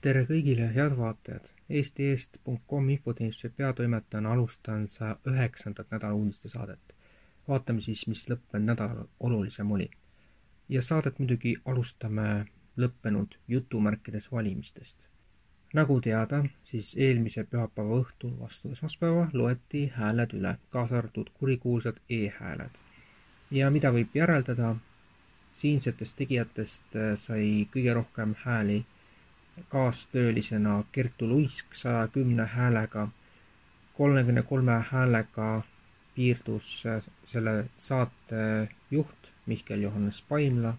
Tere kõigile, head vaatajad! Eesti.com infoteenistuse peatoimetajana alustan 109. nädala uudiste saadet. Vaatame siis, mis lõppenud nädalal olulisem oli. Ja saadet muidugi alustame lõppenud jutumärkides valimistest. Nagu teada, siis eelmise pühapäeva õhtul vastu esmaspäeva loeti hääled üle, kaasa arvatud kurikuulsad e-hääled. Ja mida võib järeldada, siinsetest tegijatest sai kõige rohkem hääli kaastöölisena Kertu Luisk 110 häälega, 33 häälega piirdus selle saate juht Mihkel Johannes Paimla,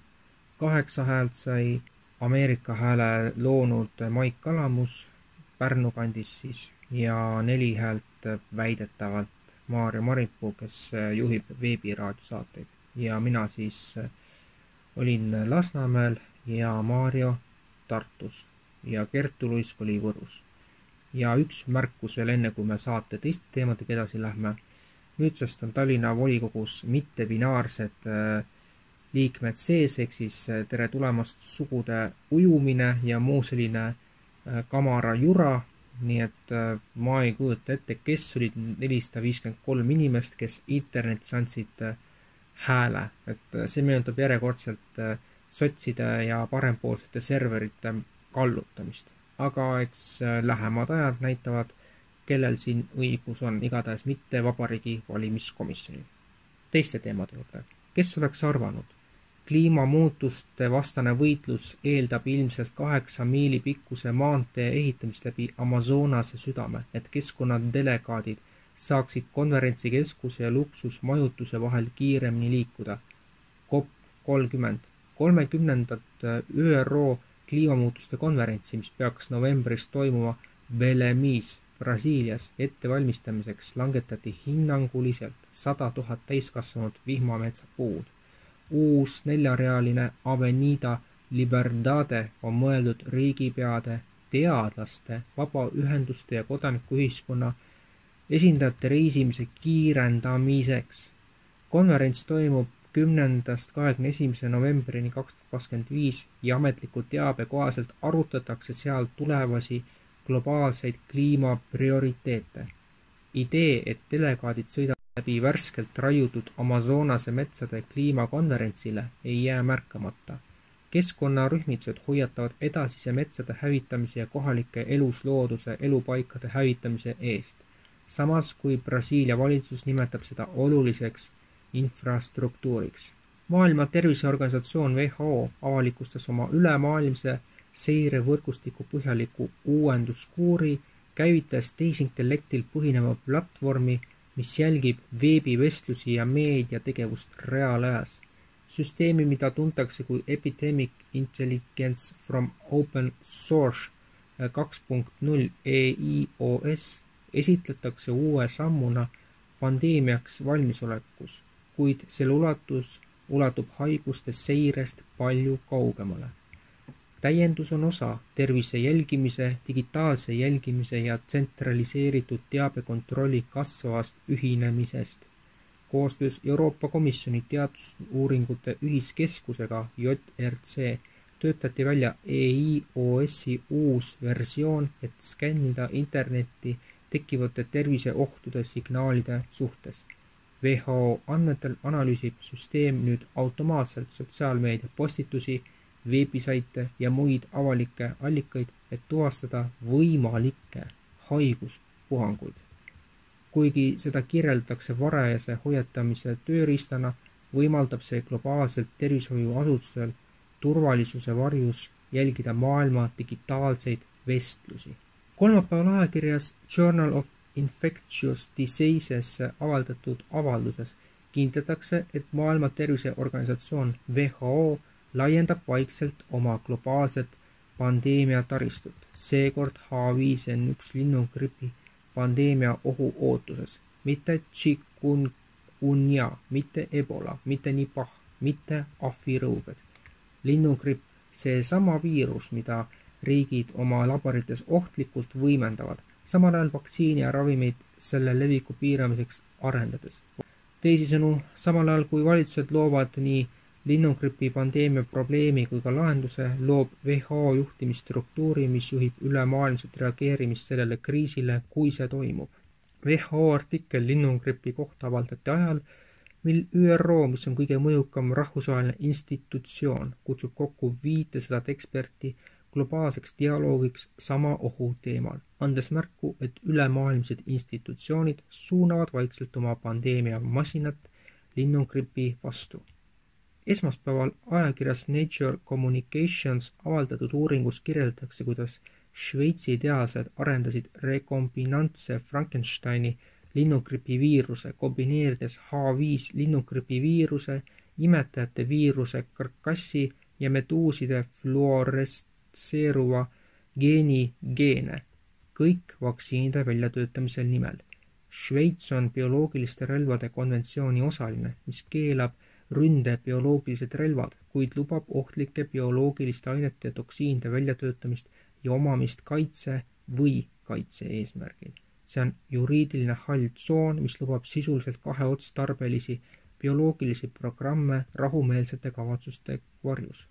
8 häält sai Ameerika hääle loonud Maik Kalamus Pärnu kandis siis ja 4 häält väidetavalt Maarja Maripuu, kes juhib veebiraadiosaateid. Ja mina siis olin Lasnamäel ja Maarjo Tartus. Ja Kertu Luisk oli Võrus. Ja üks märkus veel enne, kui me saate teiste teemadega edasi lähme. Nüüdsest on Tallinna volikogus mittebinaarsed liikmed sees, ehk siis tere tulemast sugude ujumine ja muu selline kamara jura. Nii et ma ei kujuta ette, kes olid 453 inimest, kes internetis andsid hääle. Et see meenutab järjekordselt sotside ja parempoolsete serverite kallutamist. Aga eks lähemad ajad näitavad, kellel siin õigus on, igatahes mitte Vabariigi Valimiskomisjonil. Teiste teemade juurde. Kes oleks arvanud? Kliimamuutuste vastane võitlus eeldab ilmselt 8 miili pikkuse maantee ehitamist läbi Amazonase südame, et keskkonnadelegaadid saaksid konverentsikeskuse ja luksusmajutuse vahel kiiremini liikuda. COP30. 30. ÜRO kliimamuutuste konverentsi, mis peaks novembris toimuma Belemis, Brasiilias ettevalmistamiseks langetati hinnanguliselt 100 000 täiskasvanud vihmametsapuud. Uus 4-realine Avenida Liberdade on mõeldud riigipeade, teadlaste, vabaühenduste ja kodanikuühiskonna esindajate reisimise kiirendamiseks. Konverents toimub 10.–21. novembrini 2025 ja ametliku teabe kohaselt arutatakse seal tulevasi globaalseid kliimaprioriteete. Idee, et delegaadid sõidavad läbi värskelt raiutud Amazonase metsade kliimakonverentsile, ei jää märkamata. Keskkonnarühmitused hoiatavad edasise metsade hävitamise ja kohalike eluslooduse elupaikade hävitamise eest. Samas kui Brasiilia valitsus nimetab seda oluliseks infrastruktuuriks. Maailma Terviseorganisatsioon WHO avalikustas oma ülemaailmse seirevõrgustiku põhjaliku uuenduskuuri, käivitas tehisintellektil põhineva platvormi, mis jälgib veebivestlusi ja meediategevust reaalajas. Süsteemi, mida tuntakse kui Epidemic Intelligence from Open Source 2.0 EIOS, esitletakse uue sammuna pandeemiaks valmisolekus, kuid selle ulatus ulatub haiguste seirest palju kaugemale. Täiendus on osa tervise jälgimise, digitaalse jälgimise ja tsentraliseeritud teabekontrolli kasvavast ühinemisest. Koostöös Euroopa Komisjoni teadusuuringute ühiskeskusega JRC töötati välja EIOS-i uus versioon, et skännida internetti tekkivate terviseohtude signaalide suhtes. WHO andmetel analüüsib süsteem nüüd automaatselt sotsiaalmeedia postitusi, veebisaite ja muid avalikke allikaid, et tuvastada võimalikke haiguspuhanguid. Kuigi seda kirjeldatakse varajase hoiatamise tööriistana, võimaldab see globaalselt tervishoiuasutustel turvalisuse varjus jälgida maailma digitaalseid vestlusi. Kolmapäeval ajakirjas Journal of Infectious Diseases avaldatud avalduses kinnitatakse, et Maailma Terviseorganisatsioon WHO laiendab vaikselt oma globaalset pandeemiataristut, seekord H5N1 linnugripi pandeemia ohu ootuses. Mitte chikungunya, mitte ebola, mitte nipah, mitte ahvirõuged. Linnugripp, see sama viirus, mida riigid oma laborites ohtlikult võimendavad, samal ajal vaktsiini ja ravimeid selle leviku piiramiseks arendades. Teisisõnu, samal ajal kui valitsused loovad nii linnugripi pandeemia probleemi kui ka lahenduse loob WHO juhtimisstruktuuri, mis juhib ülemaailmset reageerimist sellele kriisile, kui see toimub. WHO artikkel linnugripi kohta avaldati ajal, mil ÜRO, mis on kõige mõjukam rahvusvaheline institutsioon, kutsub kokku 500 eksperti globaalseks dialoogiks sama ohu teemal, andes märku, et ülemaailmsed institutsioonid suunavad vaikselt oma pandeemia masinat linnugripi vastu. Esmaspäeval ajakirjas Nature Communications avaldatud uuringus kirjeldatakse, kuidas Šveitsi teadlased arendasid rekombinantse Frankensteini linnugripi viiruse, kombineerides H5 linnugripi viiruse, imetajate viiruse, karkassi ja meduuside fluoresseeruva geene, kõik vaktsiinide väljatöötamisel nimel. Šveits on bioloogiliste relvade konventsiooni osaline, mis keelab ründe bioloogilised relvad, kuid lubab ohtlike bioloogiliste ainete ja toksiinide väljatöötamist ja omamist kaitse või kaitse eesmärgil. See on juriidiline hall tsoon, mis lubab sisuliselt kaheotstarbelisi bioloogilisi programme rahumeelsete kavatsuste varjus.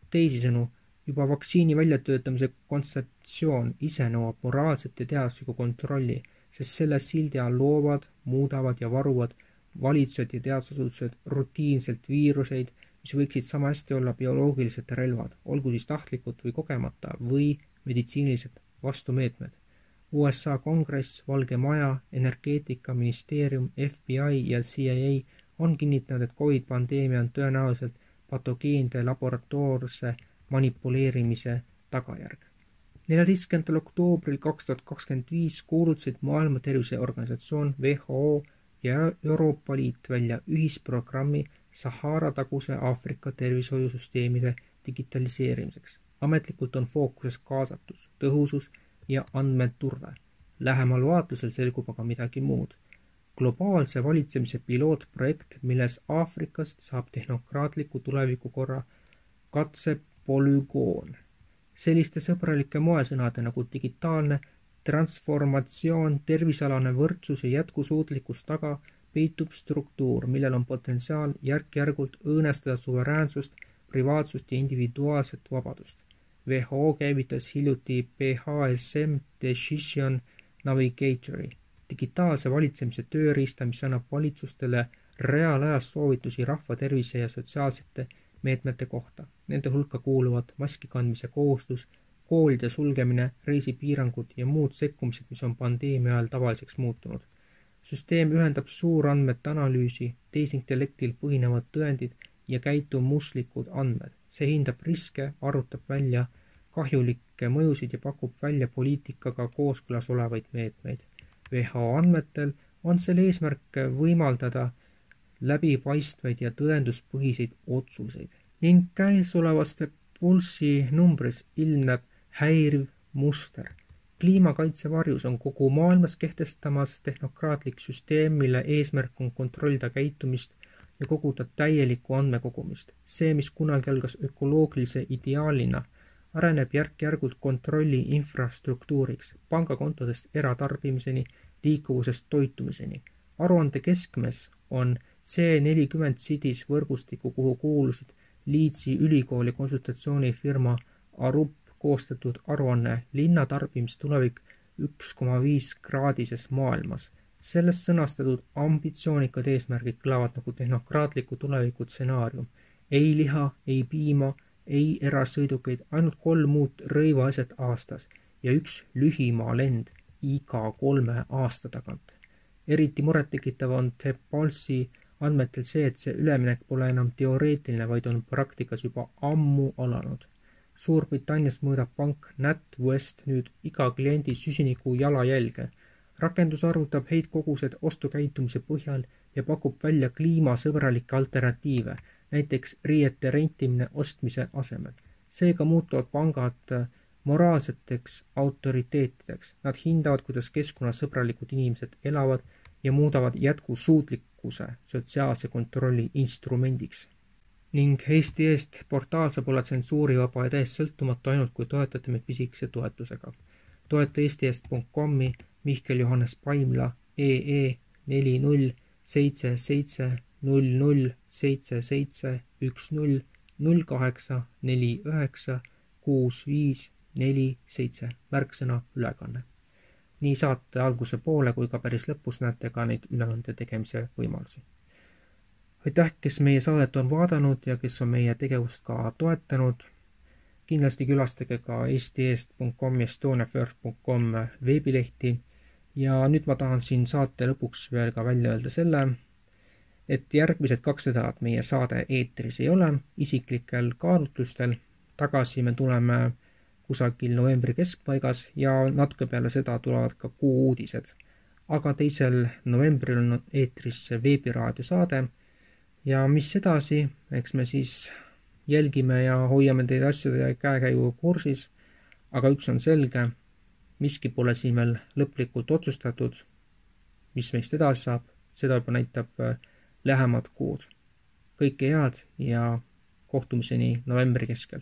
Teisisõnu, juba vaktsiini väljatöötamise kontseptsioon ise nõuab moraalset ja teaduslikku kontrolli, sest selle sildi all loovad, muudavad ja varuvad valitsused ja teadusasutused rutiinselt viiruseid, mis võiksid sama hästi olla bioloogilised relvad, olgu siis tahtlikud või kogemata või meditsiinilised vastumeetmed. USA Kongress, Valge Maja, Energeetikaministeerium, FBI ja CIA on kinnitanud, et COVID-pandeemia on tõenäoliselt patogeende laboratoorse manipuleerimise tagajärg. 14. oktoobril 2025 kuulutasid Maailma Terviseorganisatsioon WHO ja Euroopa Liit välja ühisprogrammi Sahara-taguse Aafrika tervishoiusüsteemide digitaliseerimiseks. Ametlikult on fookuses kaasatus, tõhusus ja andmeturve. Lähemal vaatlusel selgub aga midagi muud. Globaalse valitsemise pilootprojekt, milles Aafrikast saab tehnokraatliku tulevikukorra katsepolügoon. Selliste sõbralike moesõnade nagu digitaalne transformatsioon, tervisalane võrdsus ja jätkusuutlikkus taga peitub struktuur, millel on potentsiaal järk-järgult õõnestada suveräänsust, privaatsust ja individuaalset vabadust. WHO käivitas hiljuti PHSM Decision Navigatori, digitaalse valitsemise tööriista, mis annab valitsustele reaalajas soovitusi rahva tervise ja sotsiaalsete meetmete kohta. Nende hulka kuuluvad maski kandmise kohustus, koolide sulgemine, reisipiirangud ja muud sekkumised, mis on pandeemia ajal tavaliseks muutunud. Süsteem ühendab suurandmete analüüsi, tehisintellektil põhinevad tõendid ja käitumuslikud andmed. See hindab riske, arutab välja kahjulikke mõjusid ja pakub välja poliitikaga kooskõlas olevaid meetmeid. WHO andmetel on selle eesmärk võimaldada läbipaistvaid ja tõenduspõhiseid otsuseid. Ning käesolevaste pulssi numbris ilmneb häiriv muster. Kliimakaitse varjus on kogu maailmas kehtestamas tehnokraatlik süsteem, mille eesmärk on kontrollida käitumist ja koguda täielikku andmekogumist. See, mis kunagi algas ökoloogilise ideaalina, areneb järk-järgult kontrolli infrastruktuuriks, pangakontodest eratarbimiseni, liikuvusest toitumiseni. Aruande keskmes on C40 sidis võrgustiku, kuhu kuulusid Leedsi ülikooli konsultatsioonifirma Arup koostatud aruanne linna tarbimise tulevik 1,5 kraadises maailmas. Selles sõnastatud ambitsioonikad eesmärgid kõlavad nagu tehnokraatliku tuleviku stsenaarium. Ei liha, ei piima, ei erasõidukeid, ainult 3 muud rõivaasjad aastas ja 1 lühimaa lend iga 3 aasta tagant. Eriti murettekitav on Tepalsi andmetel see, et see üleminek pole enam teoreetiline, vaid on praktikas juba ammu alanud. Suurbritannias mõõdab pank NatWest nüüd iga kliendi süsiniku jalajälge. Rakendus arvutab heitkogused ostukäitumise põhjal ja pakub välja kliimasõbralikke alternatiive, näiteks riiete rentimine ostmise asemel. Seega muutuvad pangad moraalseteks autoriteetideks. Nad hindavad, kuidas keskkonnasõbralikud inimesed elavad ja muudavad jätkusuutlikkuse sotsiaalse kontrolli instrumendiks. Ning Eesti Eest portaal saab olla tsensuurivaba ja täiesti sõltumatu ainult, kui toetate meid pisikese toetusega. Toeta eestieest.com-i Mihkel Johannes Paimla EE 40770077 10 08 49 65 märksõna ülekanne. Nii saate alguse poole kui ka päris lõpus näete ka neid ülekande tegemise võimalusi. Aitäh, kes meie saadet on vaadanud ja kes on meie tegevust ka toetanud. Kindlasti külastage ka eesti.com ja estoniafirst.com veebilehti ja nüüd ma tahan siin saate lõpuks veel ka välja öelda selle, et järgmised 2 nädalat meie saade eetris ei ole isiklikel kaalutlustel. Tagasi me tuleme kusagil novembri keskpaigas ja natuke peale seda tulevad ka kuu uudised. Aga 2. novembril on eetris veebiraadio saade ja mis edasi, eks me siis jälgime ja hoiame teid asjade käekäigu kursis, aga üks on selge, miski pole siin veel lõplikult otsustatud, mis meist edasi saab, seda juba näitab lähemad kuud. Kõike head ja kohtumiseni novembri keskel.